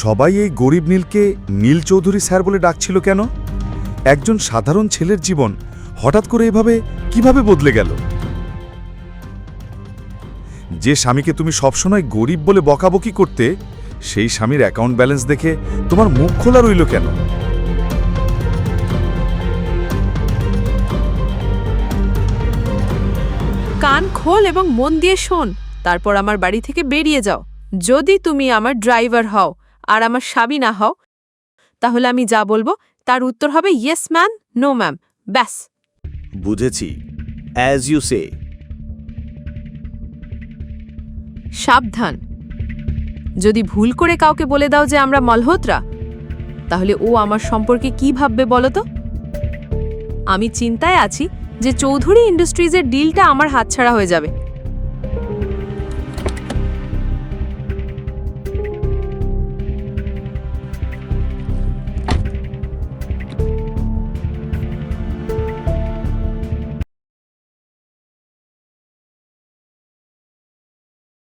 সবাই এই গরিব নীলকে নীল চৌধুরী স্যার বলে ডাকছিল কেন? একজন সাধারণ ছেলের জীবন হঠাৎ করে এভাবে কিভাবে বদলে গেল? যে স্বামীকে তুমি সবসময় গরিব বলে বকাবকি করতে, সেই স্বামীর অ্যাকাউন্ট ব্যালেন্স দেখে তোমার মুখ খোলা রইল কেন? কান খোল এবং মন দিয়ে শোন, তারপর আমার বাড়ি থেকে বেরিয়ে যাও। যদি তুমি আমার ড্রাইভার হও আর আমার স্বামী না হও, তাহলে আমি যা বলবো তার উত্তর হবে ইয়েস ম্যাম, নো ম্যাম, ব্যাস। বুঝেছি, অ্যাজ ইউ সে। সাবধান, যদি ভুল করে কাউকে বলে দাও যে আমরা মলহোত্রা, তাহলে ও আমার সম্পর্কে কি ভাববে বলো তো? আমি চিন্তায় আছি যে চৌধুরী ইন্ডাস্ট্রিজের ডিলটা আমার হাতছাড়া হয়ে যাবে।